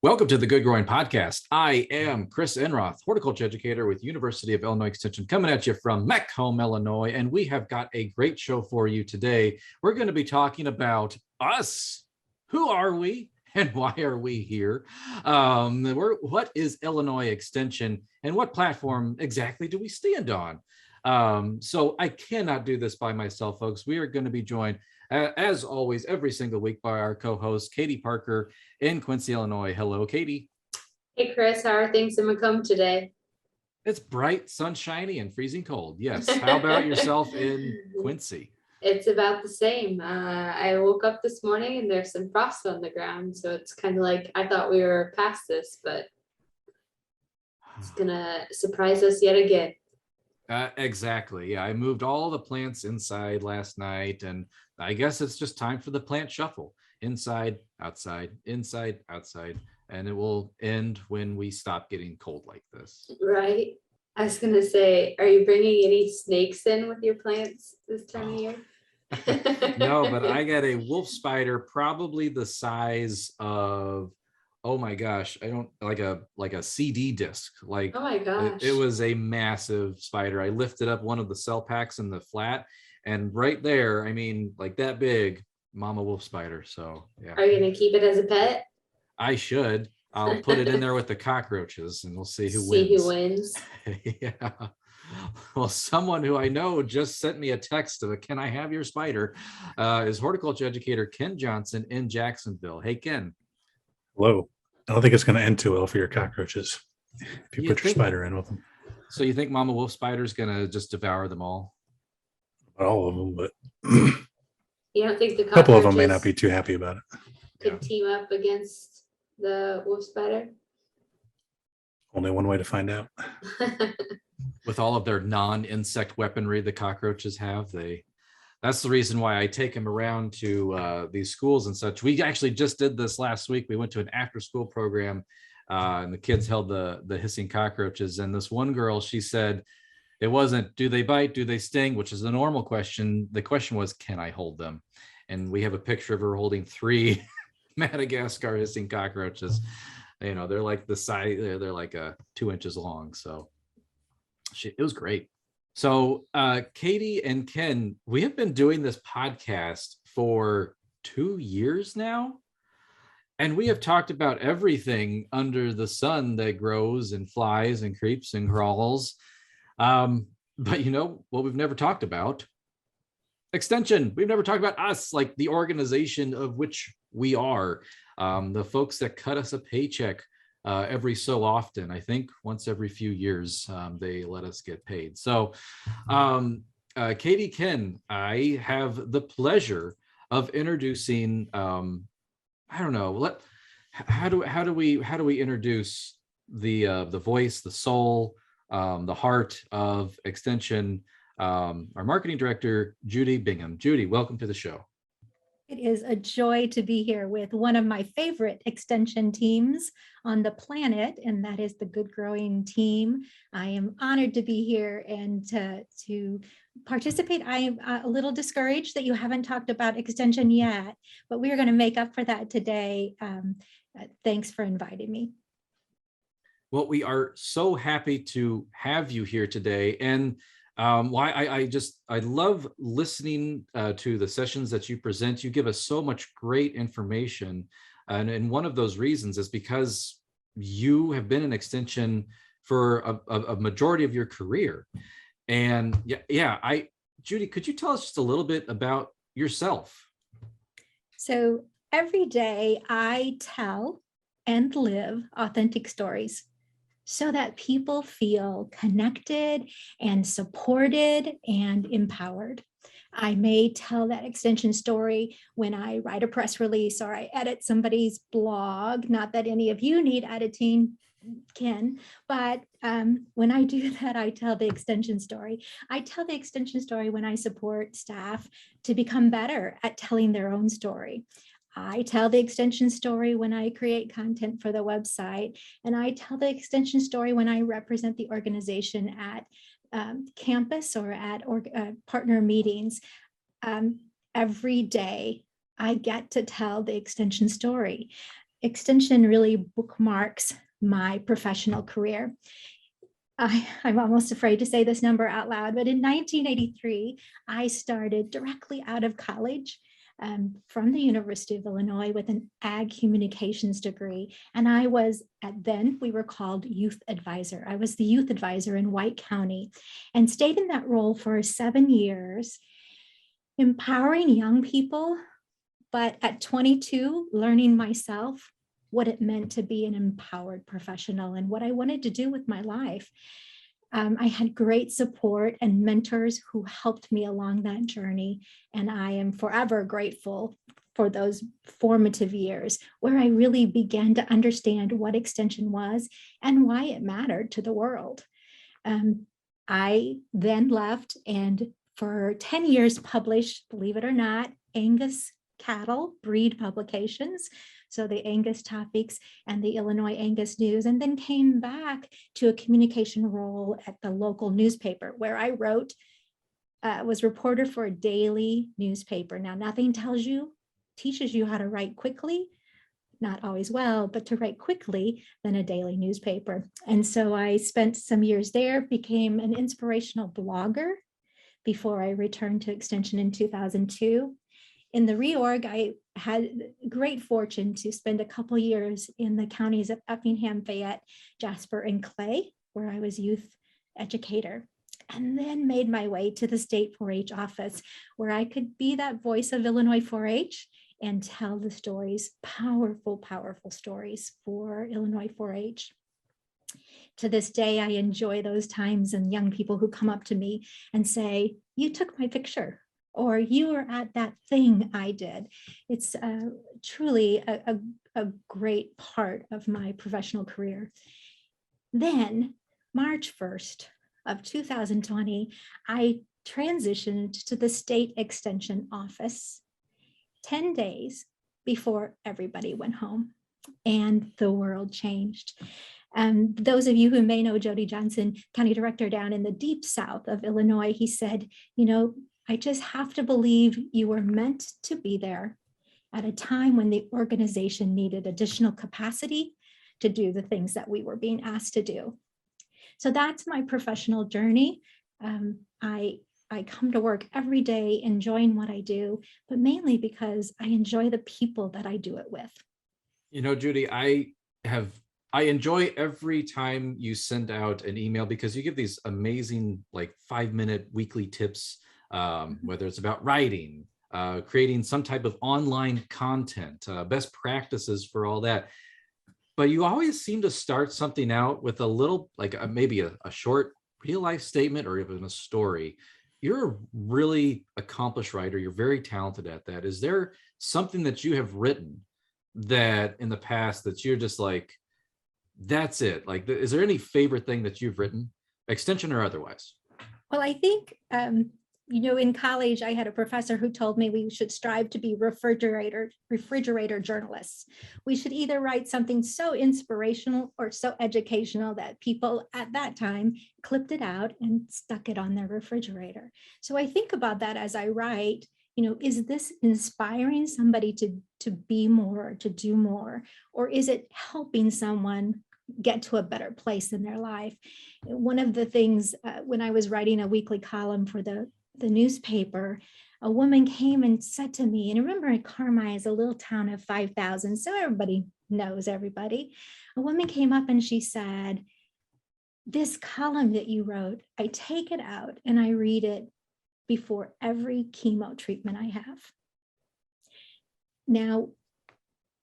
Welcome to the Good Growing Podcast. I am Chris Enroth, horticulture educator with University of Illinois Extension, coming at you from Macomb, Illinois, and we have got a great show for you today. We're going to be talking about us. Who are we and why are we here? What is Illinois Extension and what platform exactly do we stand on? So I cannot do this by myself, folks. We are going to be joined as always, every single week by our co-host, Katie Parker in Quincy, Illinois. Hello, Katie. Hey, Chris. How are things in Macomb today? It's bright, sunshiny, and freezing cold. Yes. How about yourself in Quincy? It's about the same. I woke up this morning and there's some frost on the ground. So it's kind of like I thought we were past this, but it's going to surprise us yet again. Exactly. Yeah, I moved all the plants inside last night, and I guess it's just time for the plant shuffle. Inside, outside, and it will end when we stop getting cold like this. Right. I was going to say, are you bringing any snakes in with your plants this time of year? No, but I got a wolf spider, probably the size of, oh my gosh, I don't like a CD disc. Like, oh my gosh, it was a massive spider. I lifted up one of the cell packs in the flat, and right there, I mean, like that big mama wolf spider. So yeah. Are you gonna keep it as a pet? I should. I'll put it in there with the cockroaches, and we'll see who wins. Yeah. Well, someone who I know just sent me a text of, "Can I have your spider?" Is horticulture educator Ken Johnson in Jacksonville. Hey, Ken. Hello. I don't think it's going to end too well for your cockroaches if you put your spider in with them. So you think Mama Wolf Spider is going to just devour them all? Not all of them, but you don't think the a couple of them may not be too happy about it. Could team up against the wolf spider? Only one way to find out. With all of their non-insect weaponry the cockroaches have, that's the reason why I take them around to these schools and such. We actually just did this last week. We went to an after-school program, and the kids held the hissing cockroaches. And this one girl, she said, it wasn't, do they bite, do they sting, which is the normal question. The question was, can I hold them? And we have a picture of her holding 3 Madagascar hissing cockroaches. You know, they're like the size, they're like 2 inches long. So it was great. So Katie and Ken, we have been doing this podcast for 2 years now, and we have talked about everything under the sun that grows and flies and creeps and crawls. But you know what we've never talked about? Extension. We've never talked about us, like the organization of which we are, the folks that cut us a paycheck every so often. I think once every few years, they let us get paid. So Katie, Ken, I have the pleasure of introducing, I don't know, how do we introduce the voice, the soul, the heart of Extension, our marketing director, Judy Bingman. Judy, welcome to the show. It is a joy to be here with one of my favorite extension teams on the planet, and that is the Good Growing team. I am honored to be here and to participate. I am a little discouraged that you haven't talked about extension yet, but we are going to make up for that today. Thanks for inviting me. Well, we are so happy to have you here today. And I love listening to the sessions that you present. You give us so much great information. And one of those reasons is because you have been in extension for a majority of your career. And Judy, could you tell us just a little bit about yourself? So every day I tell and live authentic stories, so that people feel connected and supported and empowered. I may tell that extension story when I write a press release or I edit somebody's blog. Not that any of you need editing, Ken, but when I do that, I tell the extension story. I tell the extension story when I support staff to become better at telling their own story. I tell the extension story when I create content for the website, and I tell the extension story when I represent the organization at campus or at partner meetings. Every day I get to tell the extension story. Extension really bookmarks my professional career. I'm almost afraid to say this number out loud, but in 1983, I started directly out of college from the University of Illinois with an ag communications degree. And I was, then we were called youth advisor. I was the youth advisor in White County and stayed in that role for 7 years, empowering young people, but at 22, learning myself what it meant to be an empowered professional and what I wanted to do with my life. I had great support and mentors who helped me along that journey. And I am forever grateful for those formative years where I really began to understand what extension was and why it mattered to the world. I then left and for 10 years published, believe it or not, Angus cattle breed publications. So the Angus Topics and the Illinois Angus News, and then came back to a communication role at the local newspaper where I wrote, was reporter for a daily newspaper. Now, nothing teaches you how to write quickly, not always well, but to write quickly than a daily newspaper. And so I spent some years there, became an inspirational blogger before I returned to Extension in 2002. In the reorg, I had great fortune to spend a couple years in the counties of Effingham, Fayette, Jasper, and Clay, where I was youth educator, and then made my way to the state 4-H office, where I could be that voice of Illinois 4-H and tell the stories, powerful, powerful stories for Illinois 4-H. To this day, I enjoy those times and young people who come up to me and say, "You took my picture," or "You were at that thing I did." It's truly a great part of my professional career. Then, March 1st of 2020, I transitioned to the state extension office 10 days before everybody went home and the world changed. Those of you who may know Jody Johnson, county director down in the deep south of Illinois, he said, "I just have to believe you were meant to be there at a time when the organization needed additional capacity to do the things that we were being asked to do." So that's my professional journey. I come to work every day enjoying what I do, but mainly because I enjoy the people that I do it with. Judy, I enjoy every time you send out an email because you give these amazing 5-minute weekly tips, whether it's about writing, creating some type of online content, best practices for all that. But you always seem to start something out with a little, maybe a short real life statement or even a story. You're a really accomplished writer. You're very talented at that. Is there something that you have written that in the past that you're just like, that's it? Is there any favorite thing that you've written, extension or otherwise? Well, I think, in college, I had a professor who told me we should strive to be refrigerator journalists. We should either write something so inspirational or so educational that people at that time clipped it out and stuck it on their refrigerator. So I think about that as I write. Is this inspiring somebody to be more, to do more, or is it helping someone get to a better place in their life? One of the things when I was writing a weekly column for the newspaper, a woman came and said to me, and remember, Carmi is a little town of 5,000, so everybody knows everybody. A woman came up and she said, "This column that you wrote, I take it out and I read it before every chemo treatment I have." Now,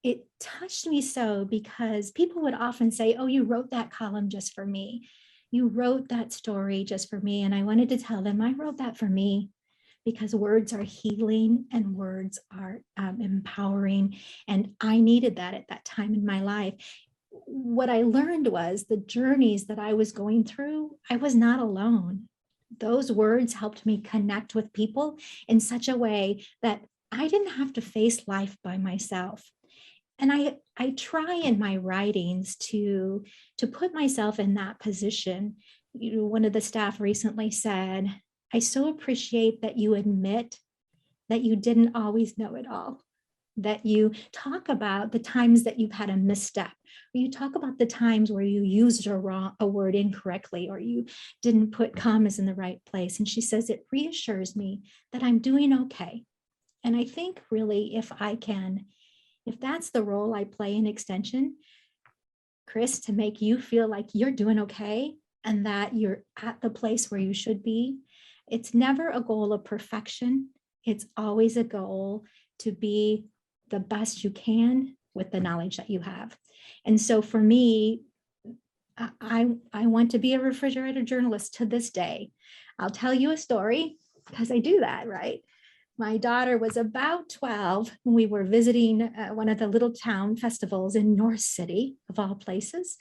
it touched me so because people would often say, "Oh, you wrote that column just for me. You wrote that story just for me." And I wanted to tell them I wrote that for me because words are healing and words are empowering. And I needed that at that time in my life. What I learned was the journeys that I was going through, I was not alone. Those words helped me connect with people in such a way that I didn't have to face life by myself. And I try in my writings to put myself in that position. One of the staff recently said, "I so appreciate that you admit that you didn't always know it all." that you talk about the times that you've had a misstep, or you talk about the times where you used a word incorrectly, or you didn't put commas in the right place. And she says, it reassures me that I'm doing okay. And I think really if that's the role I play in Extension, Chris, to make you feel like you're doing okay and that you're at the place where you should be, it's never a goal of perfection. It's always a goal to be the best you can with the knowledge that you have. And so for me, I want to be a refrigerator journalist to this day. I'll tell you a story because I do that, right? My daughter was about 12 when we were visiting one of the little town festivals in North City, of all places.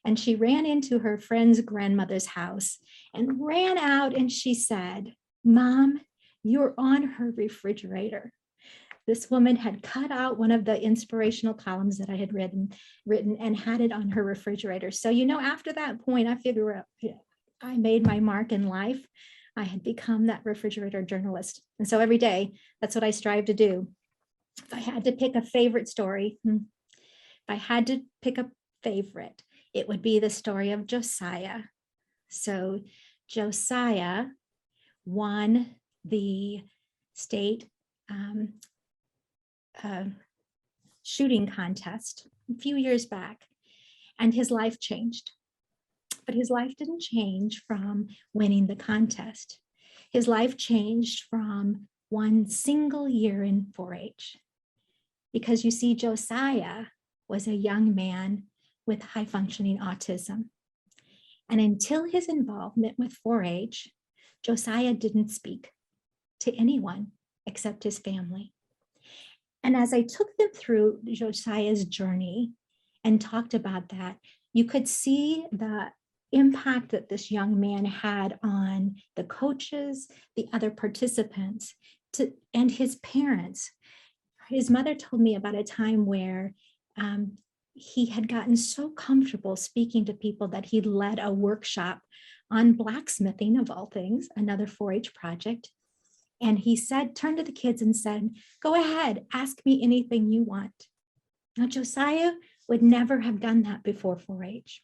And she ran into her friend's grandmother's house and ran out and she said, "Mom, you're on her refrigerator." This woman had cut out one of the inspirational columns that I had written and had it on her refrigerator. So, after that point, I figured out I made my mark in life. I had become that refrigerator journalist. And so every day, that's what I strive to do. If I had to pick a favorite story, it would be the story of Josiah. So Josiah won the state shooting contest a few years back, and his life changed. But his life didn't change from winning the contest. His life changed from one single year in 4-H. Because you see, Josiah was a young man with high functioning autism. And until his involvement with 4-H, Josiah didn't speak to anyone except his family. And as I took them through Josiah's journey and talked about that, you could see the impact that this young man had on the coaches, the other participants, and his parents. His mother told me about a time where he had gotten so comfortable speaking to people that he led a workshop on blacksmithing, of all things, another 4-H project. And he turned to the kids and said, "Go ahead, ask me anything you want." Now, Josiah would never have done that before 4-H.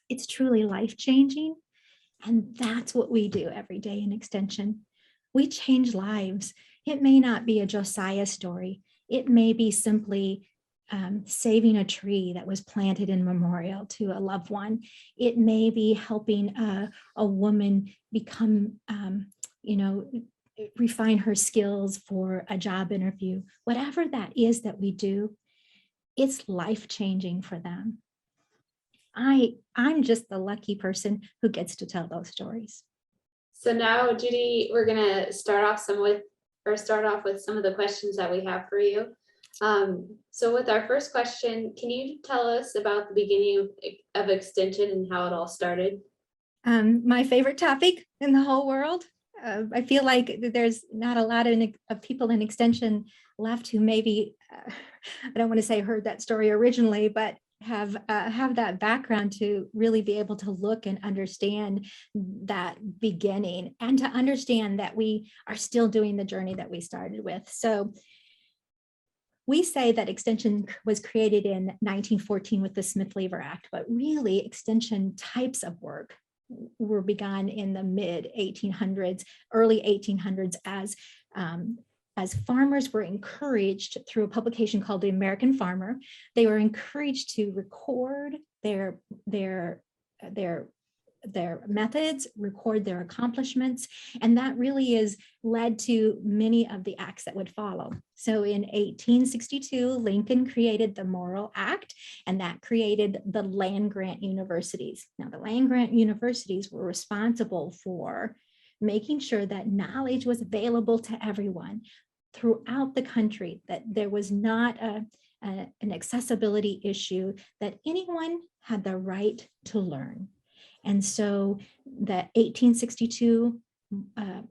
It's truly life-changing. And that's what we do every day in Extension. We change lives. It may not be a Josiah story. It may be simply saving a tree that was planted in memorial to a loved one. It may be helping a woman become, refine her skills for a job interview. Whatever that is that we do, it's life-changing for them. I'm just the lucky person who gets to tell those stories. So now, Judy, we're gonna start off with some of the questions that we have for you. So with our first question, can you tell us about the beginning of Extension and how it all started? My favorite topic in the whole world. I feel like there's not a lot of people in Extension left who maybe, I don't want to say heard that story originally, but have that background to really be able to look and understand that beginning and to understand that we are still doing the journey that we started with. So we say that Extension was created in 1914 with the Smith-Lever Act, but really Extension types of work were begun in the mid 1800s, early 1800s as farmers were encouraged through a publication called The American Farmer. They were encouraged to record their methods, record their accomplishments, and that really is led to many of the acts that would follow. So in 1862, Lincoln created the Morrill Act, and that created the land-grant universities. Now, the land-grant universities were responsible for making sure that knowledge was available to everyone throughout the country, that there was not an accessibility issue, that anyone had the right to learn. And so the 1862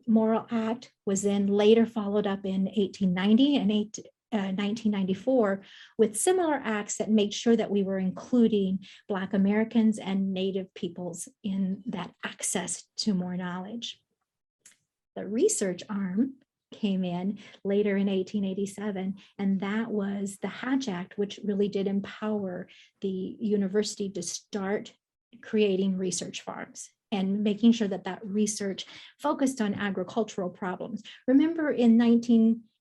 Morrill Act was then later followed up in 1890 and 1994 with similar acts that made sure that we were including Black Americans and Native peoples in that access to more knowledge. The research arm came in later in 1887, and that was the Hatch Act, which really did empower the university to start creating research farms and making sure that that research focused on agricultural problems. Remember, in the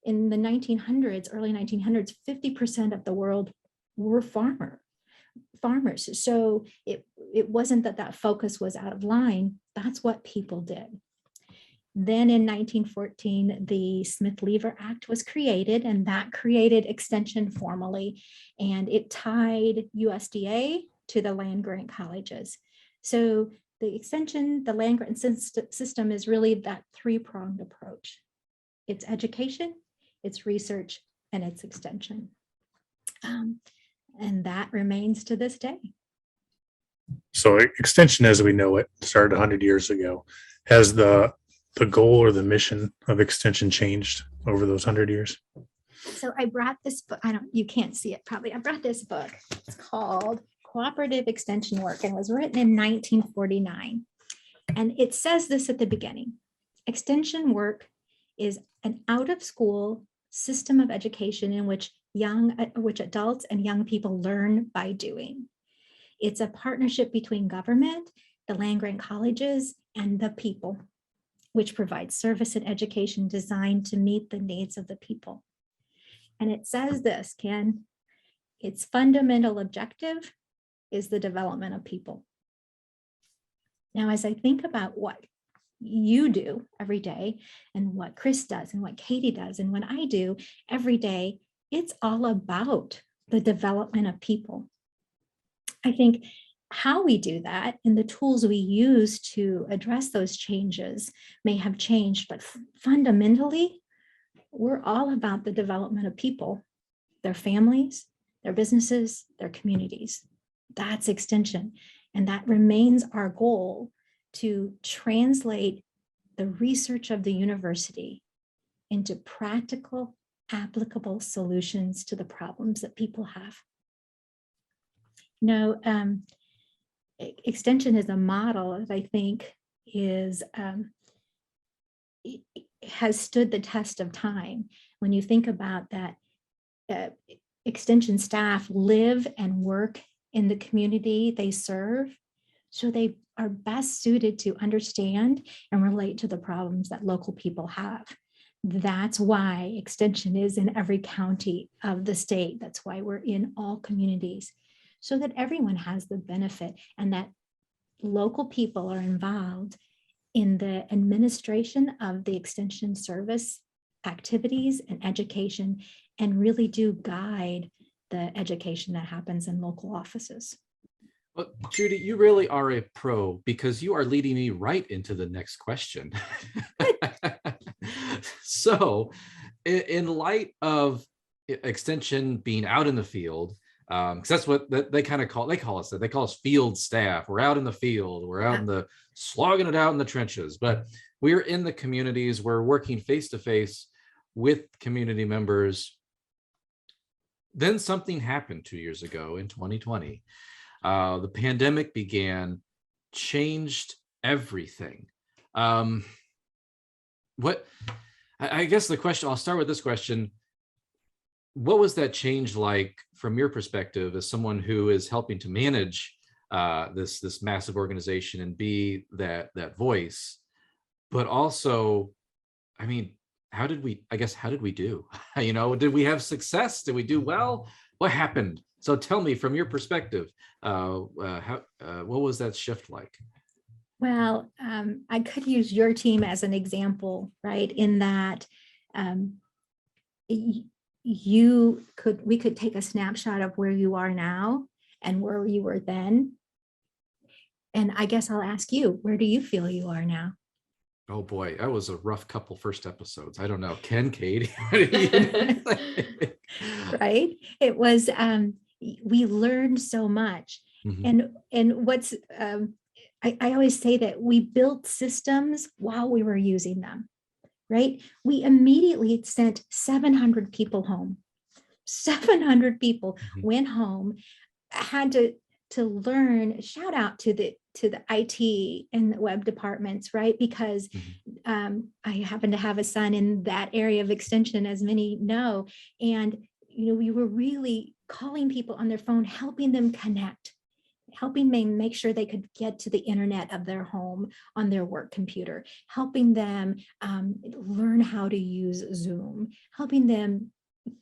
1900s, early 1900s, 50% of the world were farmers. So it wasn't that focus was out of line. That's what people did. Then in 1914, the Smith-Lever Act was created, and that created extension formally, and it tied USDA to the land-grant colleges. So the extension, the land-grant system is really that three-pronged approach. It's education, it's research, and it's extension. And that remains to this day. So extension as we know it started 100 years ago. Has the goal or the mission of extension changed over those 100 years? So I brought this book. You can't see it probably. I brought this book. It's called Cooperative Extension Work, and was written in 1949. And it says this at the beginning: extension work is an out-of-school system of education in which adults and young people learn by doing. It's a partnership between government, the land-grant colleges, and the people, which provides service and education designed to meet the needs of the people. And it says this, Ken, its fundamental objective is the development of people. Now, as I think about what you do every day, and what Chris does, and what Katie does, and what I do every day, it's all about the development of people. I think how we do that and the tools we use to address those changes may have changed, but fundamentally, we're all about the development of people, their families, their businesses, their communities. That's extension. And that remains our goal, to translate the research of the university into practical, applicable solutions to the problems that people have. Extension is a model that I think has stood the test of time. When you think about that, extension staff live and work in the community they serve, so they are best suited to understand and relate to the problems that local people have. That's why extension is in every county of the state. That's why we're in all communities, so that everyone has the benefit and that local people are involved in the administration of the extension service activities and education, and really do guide the education that happens in local offices. Well, Judy, you really are a pro, because you are leading me right into the next question. So, in light of extension being out in the field, because that's what they call us field staff. We're out in the field, we're out in the slogging it out in the trenches, but we're in the communities, we're working face to face with community members. Then something happened 2 years ago in 2020. The pandemic began, changed everything. I guess the question, I'll start with this question. What was that change like from your perspective as someone who is helping to manage this massive organization and be that voice? But also, I mean, how did we do? Did we have success? Did we do well? What happened? So tell me, from your perspective, what was that shift like? Well, I could use your team as an example, right? In that we could take a snapshot of where you are now and where you were then. And I guess I'll ask you, where do you feel you are now? Oh boy, that was a rough couple first episodes. I don't know. Ken, Katie. Right? It was, we learned so much. Mm-hmm. And what's, I always say that we built systems while we were using them, right? We immediately sent 700 people home. 700 people went home, had to learn. Shout out to the IT and the web departments, right? Because I happen to have a son in that area of extension, as many know. And, we were really calling people on their phone, helping them connect, helping them make sure they could get to the internet of their home on their work computer, helping them learn how to use Zoom, helping them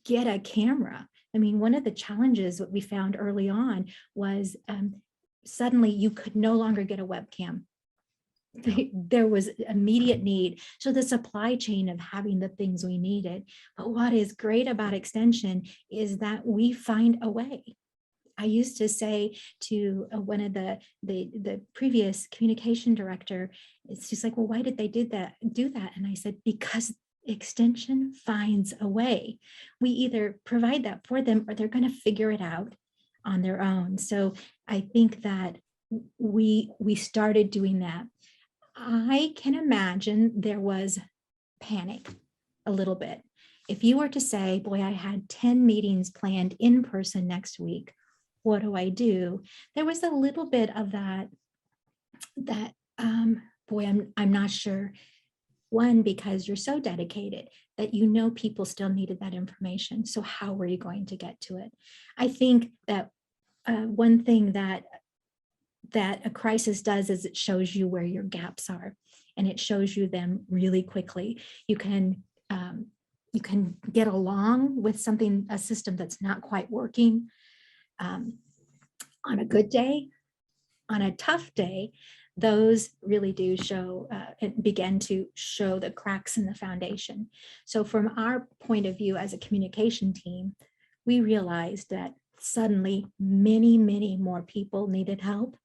get a camera. I mean, one of the challenges that we found early on was suddenly you could no longer get a webcam. There was immediate need. So the supply chain of having the things we needed. But what is great about extension is that we find a way. I used to say to one of the previous communication director, it's just like, well, why did they do that? And I said, because extension finds a way. We either provide that for them or they're going to figure it out on their own. So I think that we started doing that. I can imagine there was panic a little bit. If you were to say, boy, I had 10 meetings planned in person next week, what do I do? There was a little bit of that boy, I'm not sure. One, because you're so dedicated that people still needed that information. So how were you going to get to it? I think that one thing that a crisis does is it shows you where your gaps are, and it shows you them really quickly. You can get along with a system that's not quite working on a good day. On a tough day, those really do show and begin to show the cracks in the foundation. So from our point of view as a communication team, we realized that suddenly many, many more people needed help,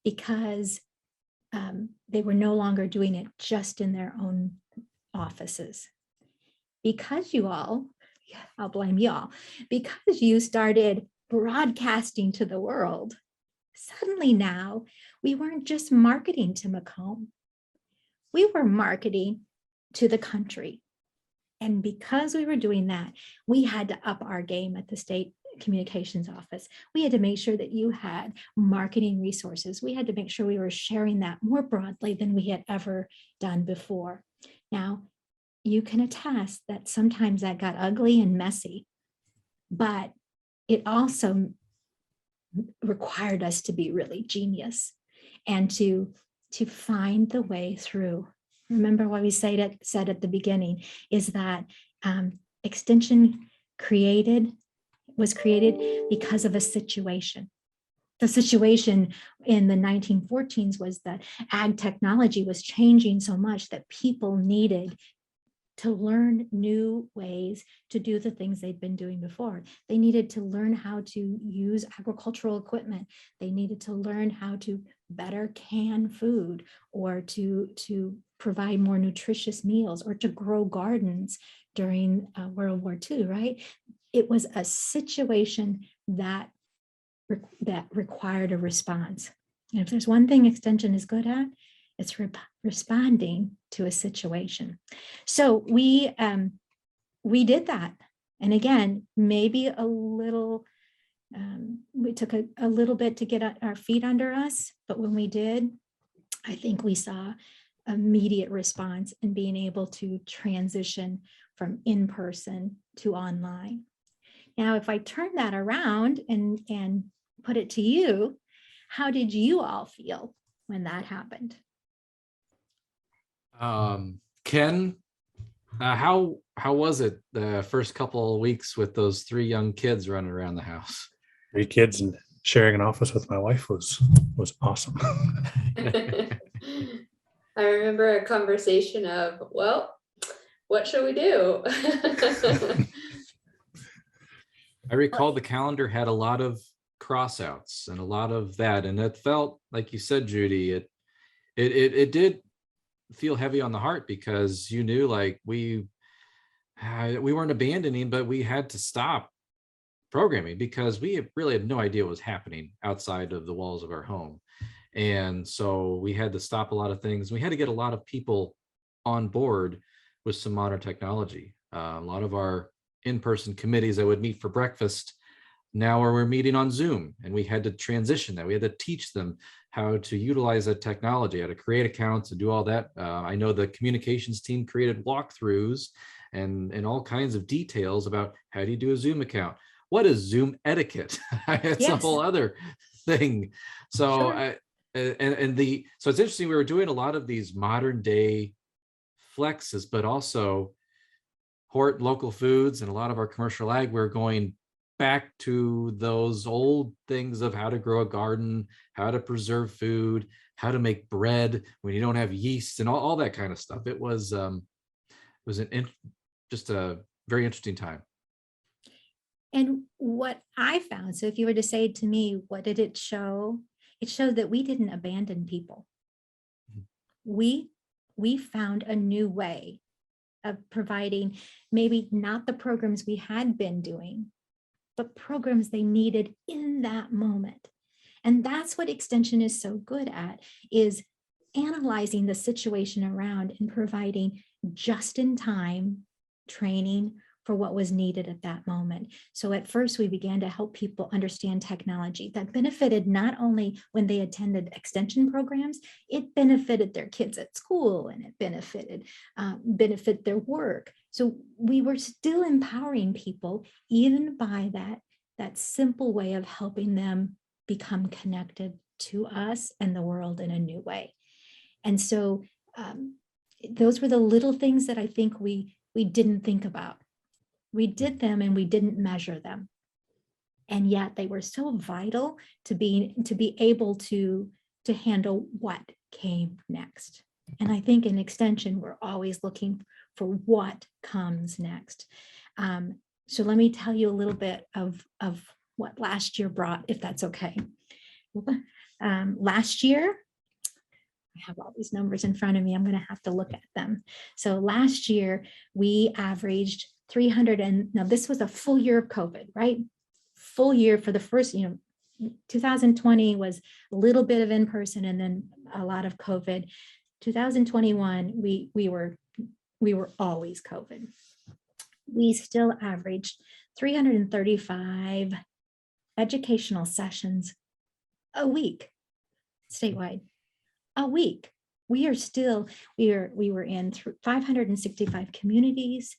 because they were no longer doing it just in their own offices. Because I'll blame y'all, because you started broadcasting to the world, suddenly now we weren't just marketing to Macomb, we were marketing to the country. And because we were doing that, we had to up our game at the state communications office. We had to make sure that you had marketing resources. We had to make sure we were sharing that more broadly than we had ever done before. Now, you can attest that sometimes that got ugly and messy, but it also required us to be really genius and to find the way through. Remember what we said at the beginning is that extension was created because of a situation. The situation in the 1914s was that ag technology was changing so much that people needed to learn new ways to do the things they'd been doing before. They needed to learn how to use agricultural equipment. They needed to learn how to better can food, or to provide more nutritious meals, or to grow gardens during World War II, right? It was a situation that required a response. And if there's one thing extension is good at, it's responding to a situation. So we did that. And again, maybe a little, we took a little bit to get our feet under us, but when we did, I think we saw immediate response in being able to transition from in-person to online. Now, if I turn that around and put it to you, how did you all feel when that happened? Ken, how was it the first couple of weeks with those 3 young kids running around the house? 3 kids and sharing an office with my wife was awesome. I remember a conversation of, well, what should we do? I recall the calendar had a lot of crossouts and a lot of that, and it felt like you said, Judy, it did feel heavy on the heart, because you knew, like, we weren't abandoning, but we had to stop programming because we really had no idea what was happening outside of the walls of our home. And so we had to stop a lot of things. We had to get a lot of people on board with some modern technology. A lot of our in-person committees that would meet for breakfast now we're meeting on Zoom, and we had to transition that. We had to teach them how to utilize that technology, how to create accounts and do all that. I know the communications team created walkthroughs and all kinds of details about how do you do a Zoom account? What is Zoom etiquette? It's a Yes. whole other thing. So Sure. so it's interesting. We were doing a lot of these modern day flexes, but also Hort local foods and a lot of our commercial ag, we're going back to those old things of how to grow a garden, how to preserve food, how to make bread when you don't have yeast, and all that kind of stuff. It was just a very interesting time. And what I found, so if you were to say to me, what did it show? It showed that we didn't abandon people. We found a new way of providing maybe not the programs we had been doing, but programs they needed in that moment. And that's what extension is so good at, is analyzing the situation around and providing just in time training for what was needed at that moment. So at first we began to help people understand technology that benefited not only when they attended extension programs, it benefited their kids at school, and it benefited their work. So we were still empowering people even by that simple way of helping them become connected to us and the world in a new way. And so those were the little things that I think we didn't think about. We did them and we didn't measure them. And yet they were so vital to be able to handle what came next. And I think in extension, we're always looking for what comes next. So let me tell you a little bit of what last year brought, if that's okay. Last year, I have all these numbers in front of me. I'm going to have to look at them. So last year, we averaged 300, and now this was a full year of COVID, right? Full year for the first, 2020 was a little bit of in-person and then a lot of COVID. 2021, we were always COVID. We still averaged 335 educational sessions a week statewide. A week. We were in 565 communities,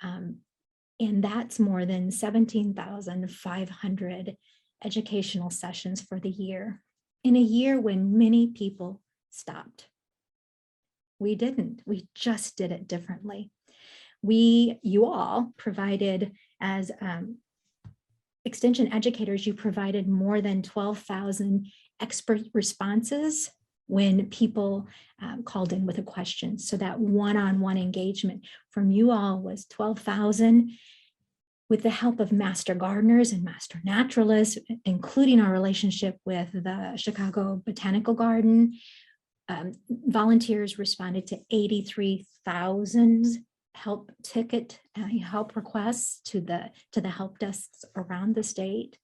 and that's more than 17,500 educational sessions for the year, in a year when many people stopped. We didn't. We just did it differently. You all provided, as extension educators, you provided more than 12,000 expert responses when people called in with a question. So that one-on-one engagement from you all was 12,000, with the help of master gardeners and master naturalists, including our relationship with the Chicago Botanical Garden. Volunteers responded to 83,000 help requests to the help desks around the state.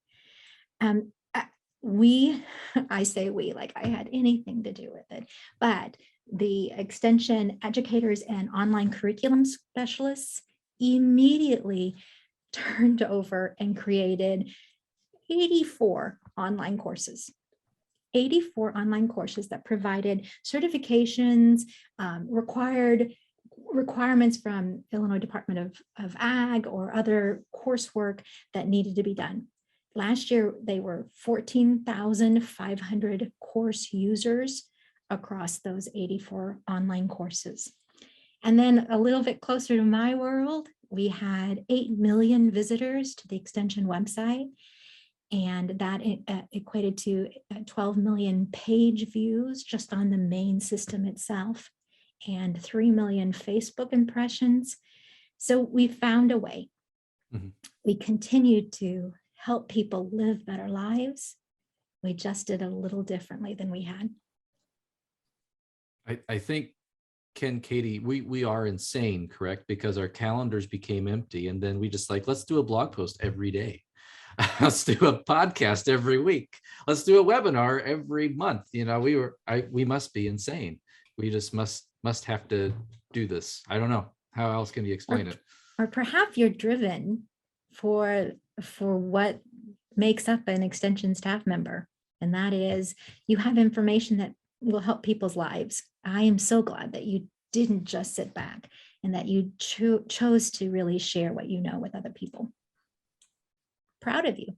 I say we, like I had anything to do with it, but the extension educators and online curriculum specialists immediately turned over and created 84 online courses. 84 online courses that provided certifications, requirements from Illinois Department of Ag or other coursework that needed to be done. Last year, they were 14,500 course users across those 84 online courses. And then a little bit closer to my world, we had 8 million visitors to the extension website. And that equated to 12 million page views just on the main system itself, and 3 million Facebook impressions. So we found a way. Mm-hmm. We continued to help people live better lives. We just did a little differently than we had. I think, Ken, Katie, we are insane, correct? Because our calendars became empty, and then we just let's do a blog post every day. Let's do a podcast every week. Let's do a webinar every month. We must be insane. We just must have to do this. I don't know. How else can you explain it? Or perhaps you're driven for what makes up an extension staff member. And that is, you have information that will help people's lives. I am so glad that you didn't just sit back and that you chose to really share what you know with other people. Proud of you.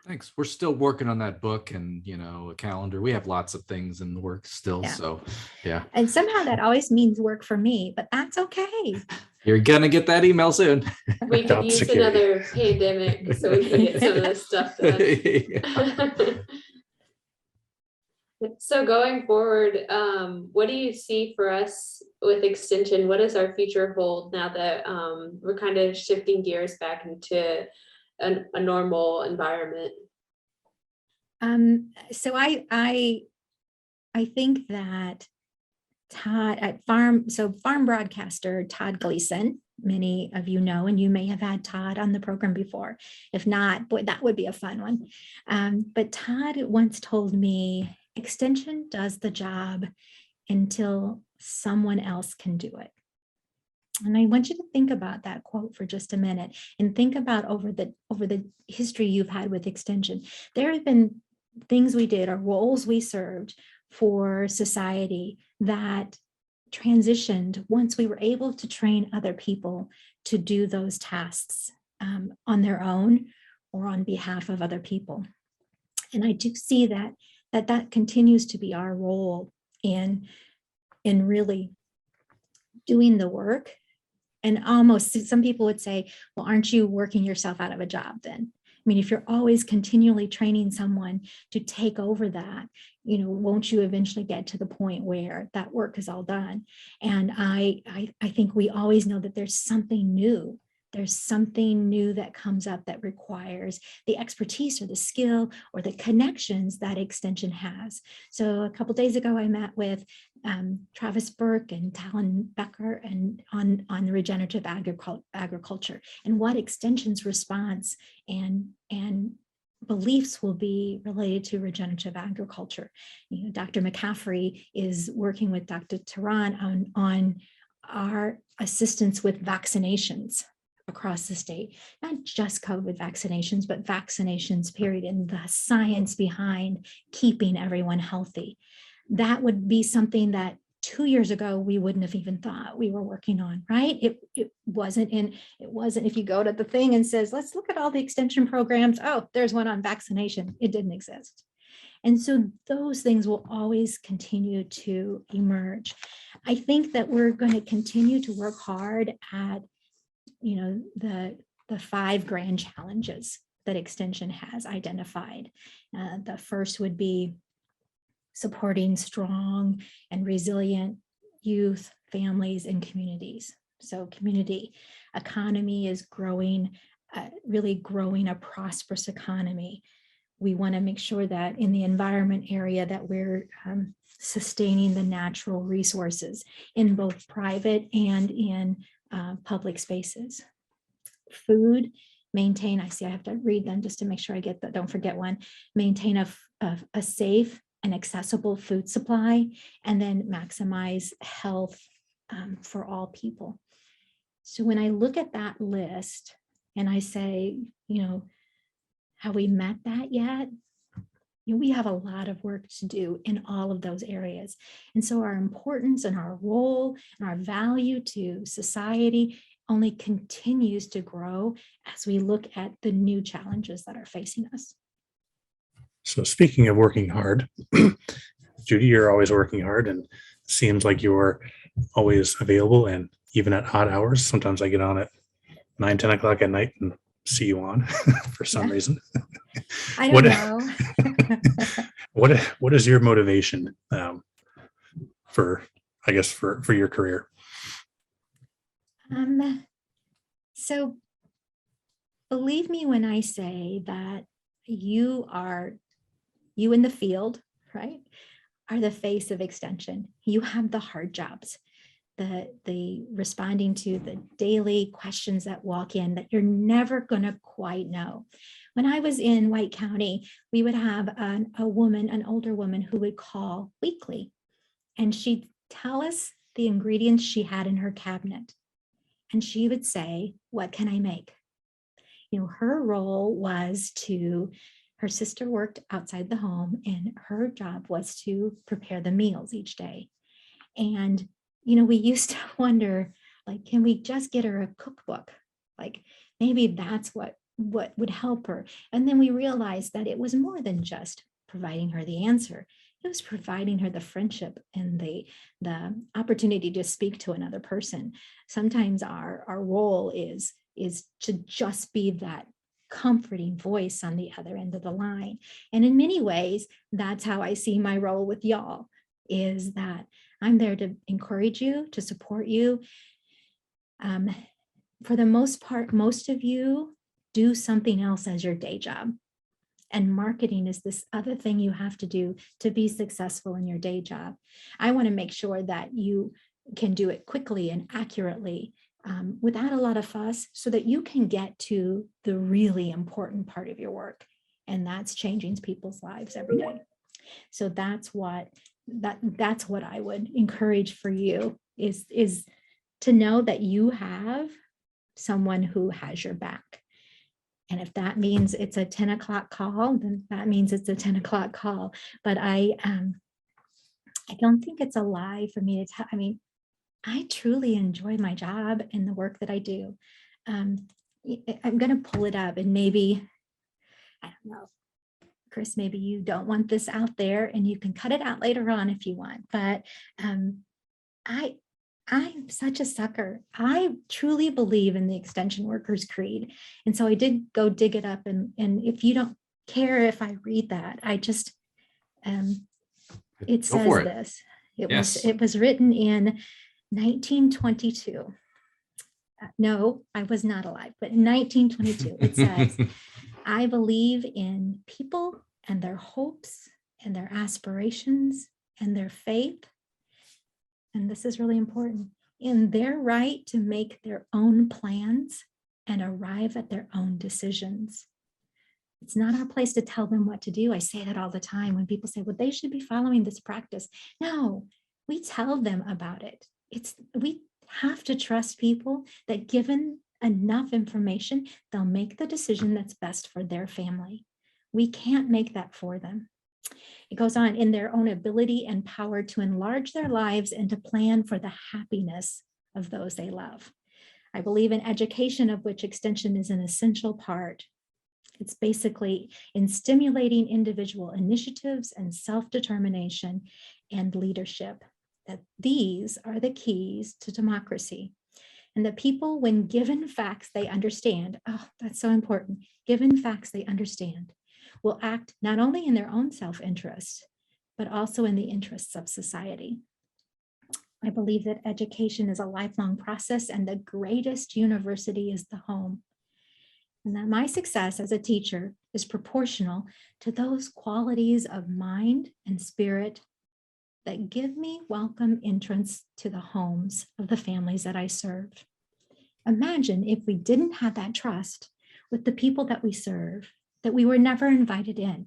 Thanks. We're still working on that book and, a calendar. We have lots of things in the works still. Yeah. So, yeah. And somehow that always means work for me, but that's okay. You're going to get that email soon. We could Job use security. another pandemic so we can get some of this stuff done. So going forward, what do you see for us with extension? What does our future hold now that we're kind of shifting gears back into a normal environment? So I think that farm broadcaster Todd Gleason, many of you know, and you may have had Todd on the program before. If not, boy, that would be a fun one. But Todd once told me, extension does the job until someone else can do it. And I want you to think about that quote for just a minute and think about over the history you've had with extension. There have been things we did or roles we served for society that transitioned once we were able to train other people to do those tasks on their own or on behalf of other people. And I do see that continues to be our role in really doing the work. And almost some people would say, well, aren't you working yourself out of a job then? I mean, if you're always continually training someone to take over that, won't you eventually get to the point where that work is all done? And I think we always know that there's something new. There's something new that comes up that requires the expertise or the skill or the connections that extension has. So a couple of days ago, I met with Travis Burke and Talon Becker and on the regenerative agriculture and what extension's response and beliefs will be related to regenerative agriculture. Dr. McCaffrey is working with Dr. Tehran on our assistance with vaccinations across the state, not just COVID vaccinations, but vaccinations, period, and the science behind keeping everyone healthy. That would be something that 2 years ago, we wouldn't have even thought we were working on, right? It wasn't if you go to the thing and says, let's look at all the extension programs. Oh, there's one on vaccination. It didn't exist. And so those things will always continue to emerge. I think that we're going to continue to work hard at the 5 grand challenges that extension has identified. The first would be supporting strong and resilient youth, families, and communities. So community economy is growing, really growing a prosperous economy. We want to make sure that in the environment area that we're sustaining the natural resources in both private and in public spaces. Food, maintain, I have to read them just to make sure I get that, don't forget one, maintain a safe and accessible food supply, and then maximize health for all people. So when I look at that list and I say, have we met that yet? We have a lot of work to do in all of those areas. And so our importance and our role and our value to society only continues to grow as we look at the new challenges that are facing us. So speaking of working hard, Judy, you're always working hard and seems like you're always available and even at odd hours. Sometimes I get on at 9-10 o'clock at night and see you on for some reason. I don't know. What is your motivation for your career? So believe me when I say that you in the field, right, are the face of extension. You have the hard jobs, the responding to the daily questions that walk in that you're never going to quite know. When I was in White County, we would have an older woman who would call weekly, and she'd tell us the ingredients she had in her cabinet. And she would say, what can I make? her role was her sister worked outside the home, and her job was to prepare the meals each day. And, we used to wonder, like, can we just get her a cookbook? Like, maybe that's what would help her. And then we realized that it was more than just providing her the answer. It was providing her the friendship and the opportunity to speak to another person. Sometimes our role is to just be that comforting voice on the other end of the line. And in many ways, that's how I see my role with y'all, is that I'm there to encourage you, to support you. For the most part, most of you do something else as your day job. And marketing is this other thing you have to do to be successful in your day job. I want to make sure that you can do it quickly and accurately, without a lot of fuss, so that you can get to the really important part of your work. And that's changing people's lives every day. So that's what I would encourage for you, is to know that you have someone who has your back. And if that means it's a 10 o'clock call, then that means it's a 10 o'clock call. But I don't think it's a lie for me to tell. I mean, I truly enjoy my job and the work that I do. I'm going to pull it up, and maybe, I don't know, Chris, maybe you don't want this out there, and you can cut it out later on if you want. But I'm such a sucker. I truly believe in the Extension Workers Creed. And so I did go dig it up. And if you don't care if I read that, I just, it says this. It was written in 1922. No, I was not alive, but in 1922, it says, I believe in people and their hopes and their aspirations and their faith. And this is really important, in their right to make their own plans and arrive at their own decisions. It's not our place to tell them what to do. I say that all the time when people say, well, they should be following this practice. No, we tell them about it. We have to trust people that, given enough information, they'll make the decision that's best for their family. We can't make that for them. It goes on, in their own ability and power to enlarge their lives and to plan for the happiness of those they love. I believe in education, of which Extension is an essential part. It's basically in stimulating individual initiatives and self-determination and leadership, that these are the keys to democracy. And the people, when given facts they understand, oh, that's so important, given facts they understand, will act not only in their own self-interest, but also in the interests of society. I believe that education is a lifelong process, and the greatest university is the home. And that my success as a teacher is proportional to those qualities of mind and spirit that give me welcome entrance to the homes of the families that I serve. Imagine if we didn't have that trust with the people that we serve, that we were never invited in.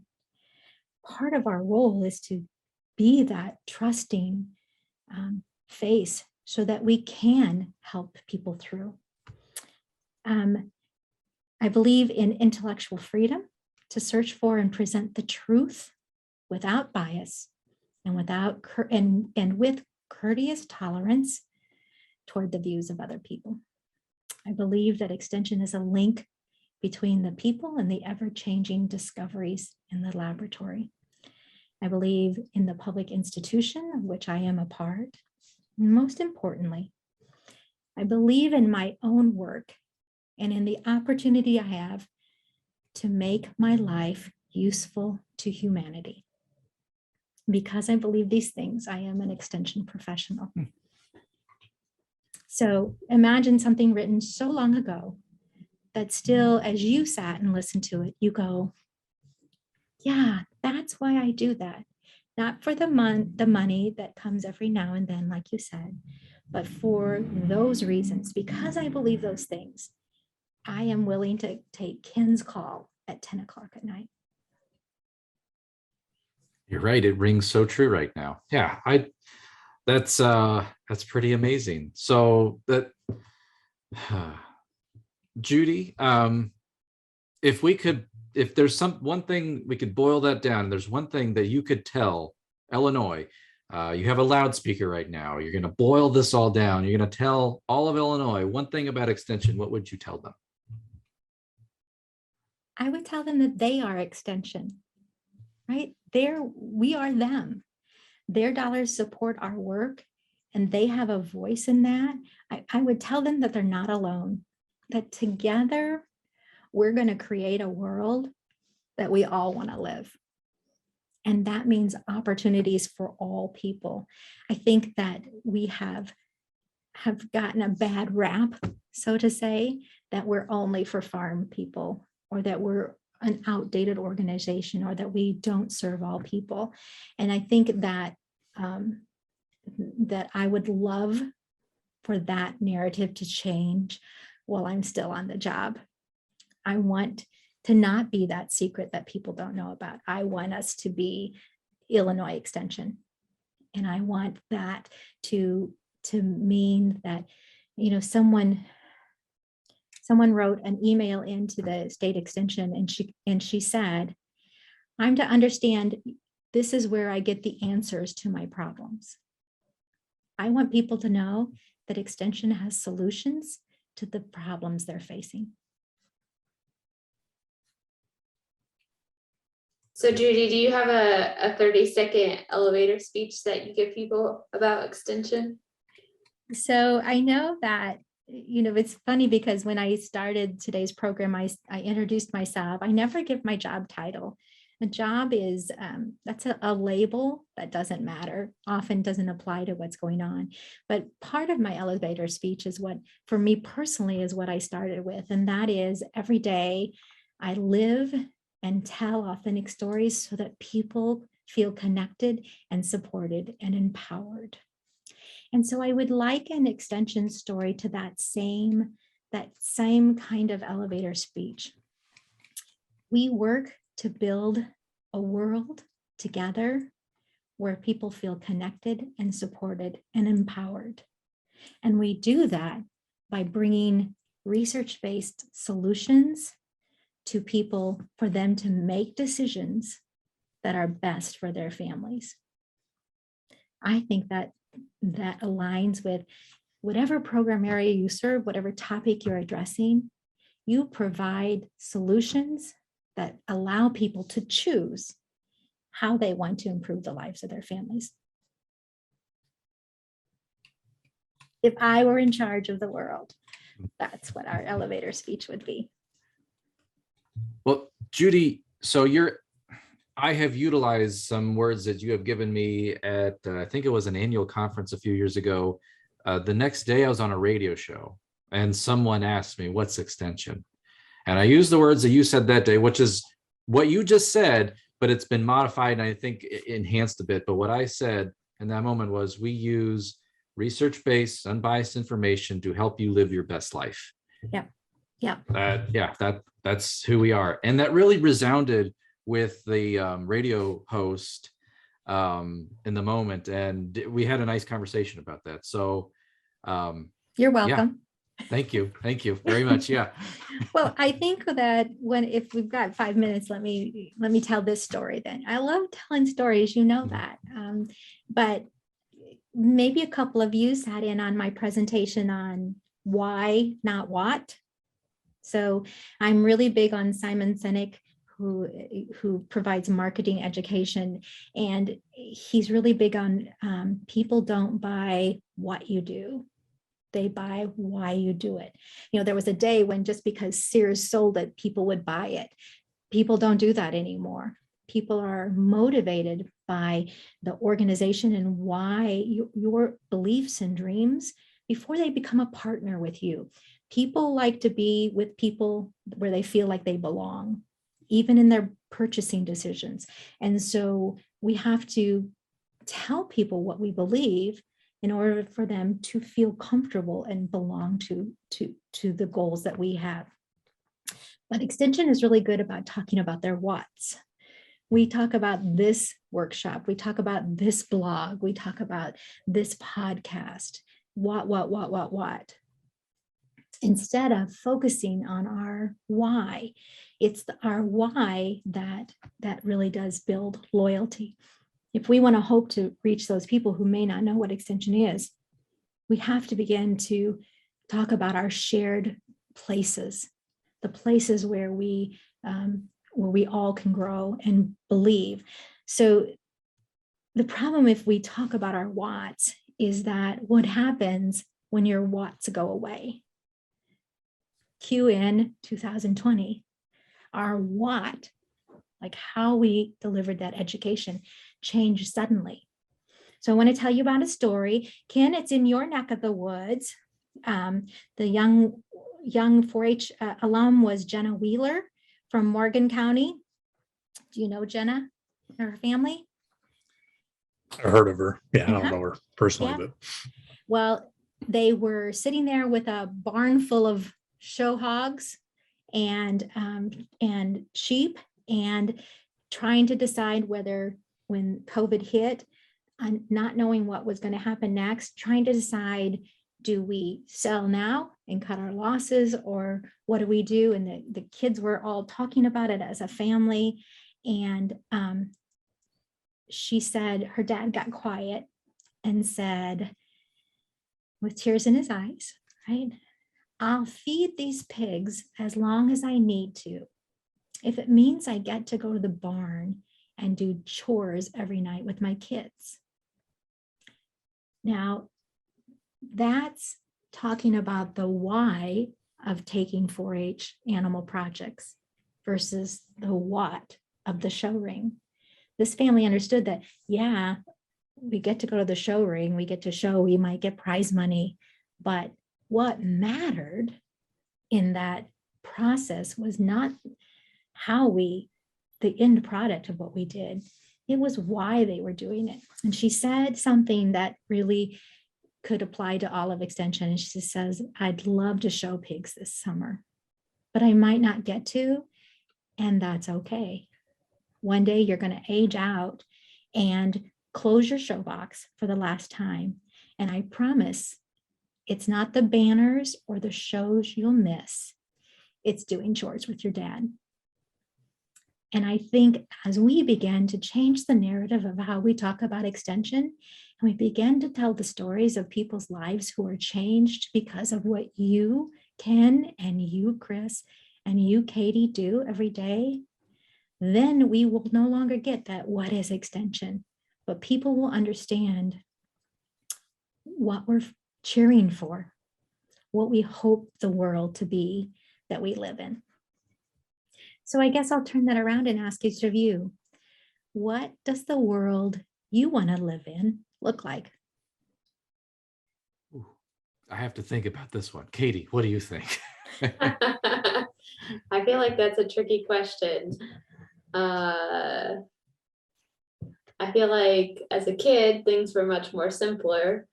Part of our role is to be that trusting face so that we can help people through. I believe in intellectual freedom to search for and present the truth without bias and with courteous tolerance toward the views of other people. I believe that Extension is a link between the people and the ever-changing discoveries in the laboratory. I believe in the public institution of which I am a part. And most importantly, I believe in my own work and in the opportunity I have to make my life useful to humanity. Because I believe these things, I am an Extension professional. So imagine something written so long ago that still, as you sat and listened to it, you go, yeah, that's why I do that. Not for the money that comes every now and then, like you said, but for those reasons. Because I believe those things, I am willing to take Ken's call at 10 o'clock at night. You're right. It rings so true right now. Yeah, that's pretty amazing. So that Judy, if there's one thing we could boil that down, there's one thing that you could tell Illinois, you have a loudspeaker right now, you're going to boil this all down, you're going to tell all of Illinois one thing about extension, what would you tell them? I would tell them that they are extension, right? We are them. Their dollars support our work and they have a voice in that. I would tell them that they're not alone, that together we're going to create a world that we all want to live. And that means opportunities for all people. I think that we have gotten a bad rap, so to say, that we're only for farm people, or that we're an outdated organization, or that we don't serve all people. And I think that that I would love for that narrative to change while I'm still on the job. I want to not be that secret that people don't know about. I want us to be Illinois Extension. And I want that to mean that, someone wrote an email into the state extension and she said, I'm to understand this is where I get the answers to my problems. I want people to know that extension has solutions to the problems they're facing. So Judy, do you have a 30-second elevator speech that you give people about extension? So I know that, it's funny because when I started today's program, I introduced myself. I never give my job title. A job is, that's a label that doesn't matter, often doesn't apply to what's going on. But part of my elevator speech is what, for me personally, is what I started with. And that is every day I live and tell authentic stories so that people feel connected and supported and empowered. And so I would like an extension story to that same kind of elevator speech. We work to build a world together where people feel connected and supported and empowered. And we do that by bringing research-based solutions to people for them to make decisions that are best for their families. I think that aligns with whatever program area you serve, whatever topic you're addressing. You provide solutions that allow people to choose how they want to improve the lives of their families. If I were in charge of the world, that's what our elevator speech would be. Well, Judy, so I have utilized some words that you have given me at, I think it was an annual conference a few years ago. The next day I was on a radio show and someone asked me, what's extension? And I used the words that you said that day, which is what you just said, but it's been modified and I think enhanced a bit. But what I said in that moment was, we use research-based, unbiased information to help you live your best life. Yeah. Yeah. That's who we are. And that really resounded with the radio host in the moment. And we had a nice conversation about that. So you're welcome. Yeah. Thank you very much. Yeah. Well, I think that if we've got 5 minutes, let me tell this story then. I love telling stories, that. But maybe a couple of you sat in on my presentation on why, not what. So I'm really big on Simon Sinek, who provides marketing education. And he's really big on people don't buy what you do. They buy why you do it. There was a day when just because Sears sold it, people would buy it. People don't do that anymore. People are motivated by the organization and why your beliefs and dreams before they become a partner with you. People like to be with people where they feel like they belong, even in their purchasing decisions. And so we have to tell people what we believe in order for them to feel comfortable and belong to the goals that we have. But extension is really good about talking about their whats. We talk about this workshop, we talk about this blog, we talk about this podcast, what. instead of focusing on our why. It's our why that really does build loyalty. If we want to hope to reach those people who may not know what extension is, we have to begin to talk about our shared places, the places where we all can grow and believe. So the problem if we talk about our whats is that what happens when your whats go away? Cue in 2020, our what, like how we delivered that education, changed suddenly. So I want to tell you about a story. Ken, it's in your neck of the woods. The young 4-H alum was Jenna Wheeler from Morgan County. Do you know Jenna and her family? I heard of her. Yeah, I don't know her personally, Yeah. but Well, they were sitting there with a barn full of show hogs and sheep, and trying to decide whether, when COVID hit, not knowing what was going to happen next, trying to decide, do we sell now and cut our losses, or what do we do? And the kids were all talking about it as a family. And she said, her dad got quiet and said, with tears in his eyes, right? I'll feed these pigs as long as I need to. If it means I get to go to the barn and do chores every night with my kids. Now, that's talking about the why of taking 4-H animal projects versus the what of the show ring. This family understood that, yeah, we get to go to the show ring, we get to show, we might get prize money, but what mattered in that process was not the end product of what we did. It was why they were doing it. And she said something that really could apply to all of Extension. And she says, I'd love to show pigs this summer, but I might not get to, and that's okay. One day you're going to age out and close your show box for the last time. And I promise it's not the banners or the shows you'll miss. It's doing chores with your dad. And I think as we begin to change the narrative of how we talk about Extension, and we begin to tell the stories of people's lives who are changed because of what you, Ken, and you, Chris, and you, Katie, do every day, then we will no longer get that what is Extension, but people will understand what we're cheering for, what we hope the world to be that we live in. So I guess I'll turn that around and ask each of you, what does the world you want to live in look like? Ooh, I have to think about this one. Katie, what do you think? I feel like that's a tricky question. I feel like as a kid, things were much more simpler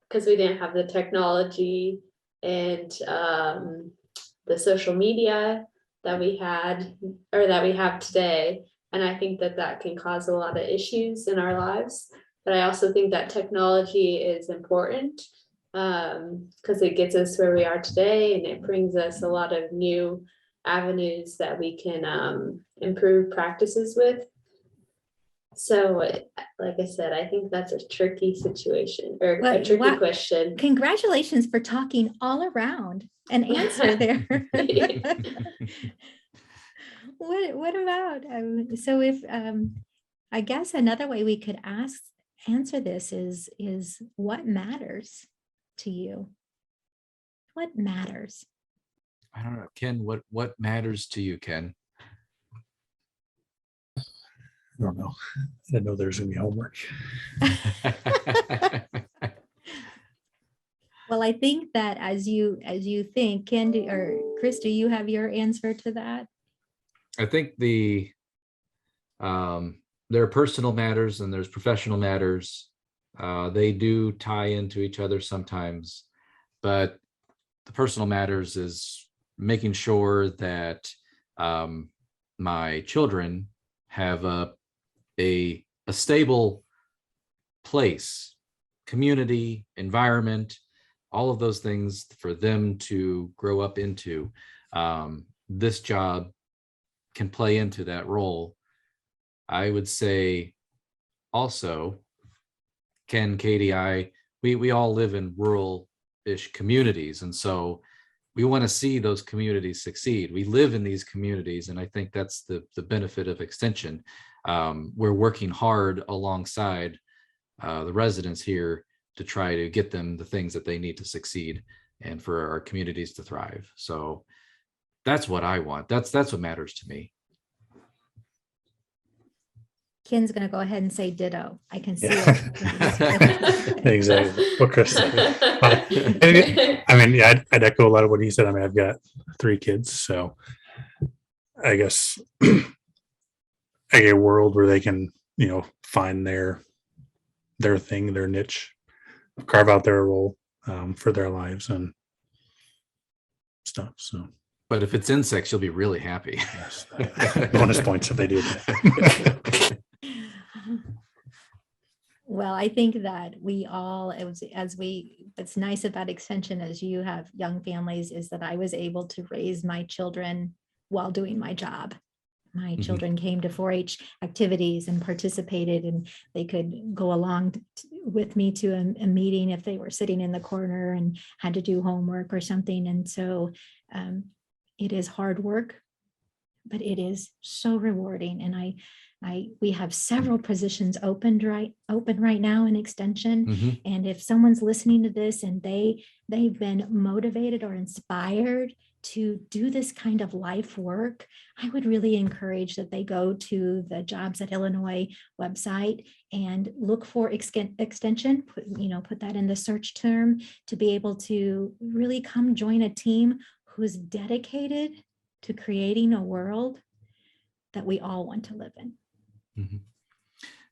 because we didn't have the technology and the social media that we had, or that we have today. And I think that that can cause a lot of issues in our lives. But I also think that technology is important because it gets us where we are today, and it brings us a lot of new avenues that we can improve practices with. So like I said, I think that's a tricky situation, or a tricky question. Congratulations for talking all around an answer there. What about, so if, I guess another way we could answer this is what matters to you? What matters? I don't know, Ken, what matters to you, Ken? I don't know. I didn't know there was going to be homework. Well, I think that as you think, Ken or Chris, do you have your answer to that? I think there are personal matters and there's professional matters. They do tie into each other sometimes, but the personal matters is making sure that my children have a stable place, community, environment, all of those things for them to grow up into. This job can play into that role. I would say also, Ken, Katie, we all live in rural-ish communities. And so we want to see those communities succeed. We live in these communities, and I think that's the benefit of Extension. We're working hard alongside the residents here to try to get them the things that they need to succeed and for our communities to thrive. So that's what I want. That's what matters to me. Ken's going to go ahead and say ditto. I can see Yeah. it. Exactly what Chris said. I mean, yeah, I'd echo a lot of what he said. I mean, I've got 3 kids, so I guess a world where they can, find their thing, their niche, carve out their role for their lives and stuff. So, But if it's insects, you'll be really happy. yes, bonus points if they do that. Well, I think that we all, what's nice about Extension as you have young families is that I was able to raise my children while doing my job. My children came to 4-H activities and participated, and they could go along with me to a meeting if they were sitting in the corner and had to do homework or something. And so it is hard work, but it is so rewarding. And we have several positions open right now in Extension. And if someone's listening to this and they've been motivated or inspired to do this kind of life work, I would really encourage that they go to the Jobs at Illinois website and look for Extension, put that in the search term, to be able to really come join a team who's dedicated to creating a world that we all want to live in.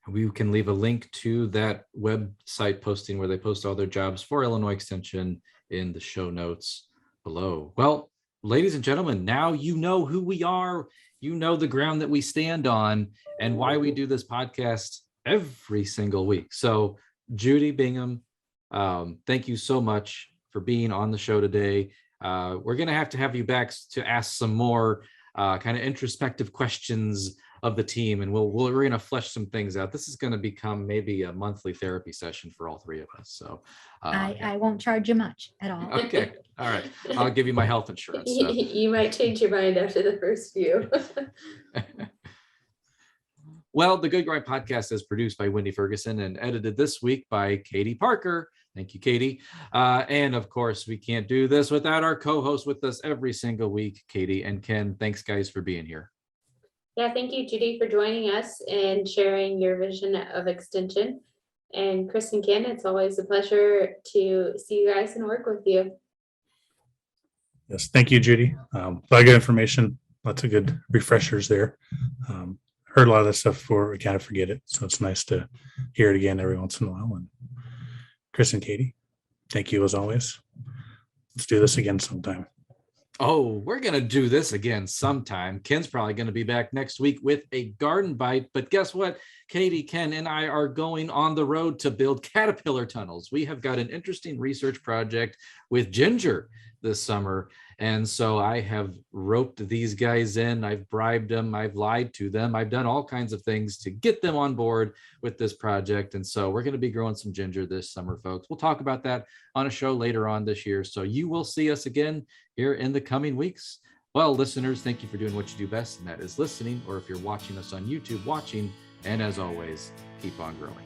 We can leave a link to that website posting where they post all their jobs for Illinois Extension in the show notes below. Well, ladies and gentlemen, now you know who we are. You know the ground that we stand on and why we do this podcast every single week. So Judy Bingham, thank you so much for being on the show today. We're going to have you back to ask some more kind of introspective questions of the team, and we're going to flesh some things out. This is going to become maybe a monthly therapy session for all 3 of us. So I won't charge you much at all. Okay. All right. I'll give you my health insurance. So. You might change your mind after the first few. Well, the Good Grind podcast is produced by Wendy Ferguson and edited this week by Katie Parker. Thank you, Katie. And of course, we can't do this without our co-host with us every single week, Katie and Ken. Thanks, guys, for being here. Yeah, thank you, Judy, for joining us and sharing your vision of Extension. And Chris and Ken, it's always a pleasure to see you guys and work with you. Yes, thank you, Judy. A lot of good information, lots of good refreshers there. Heard a lot of that stuff before, we kind of forget it. So it's nice to hear it again every once in a while. And Chris and Katie, thank you as always. Let's do this again sometime. Oh, we're going to do this again sometime. Ken's probably going to be back next week with a garden bite. But guess what? Katie, Ken, and I are going on the road to build caterpillar tunnels. We have got an interesting research project with ginger this summer. And so I have roped these guys in. I've bribed them. I've lied to them. I've done all kinds of things to get them on board with this project. And so we're going to be growing some ginger this summer, folks. We'll talk about that on a show later on this year. So you will see us again here in the coming weeks. Well, listeners, thank you for doing what you do best, and that is listening, or if you're watching us on YouTube, watching. And as always, keep on growing.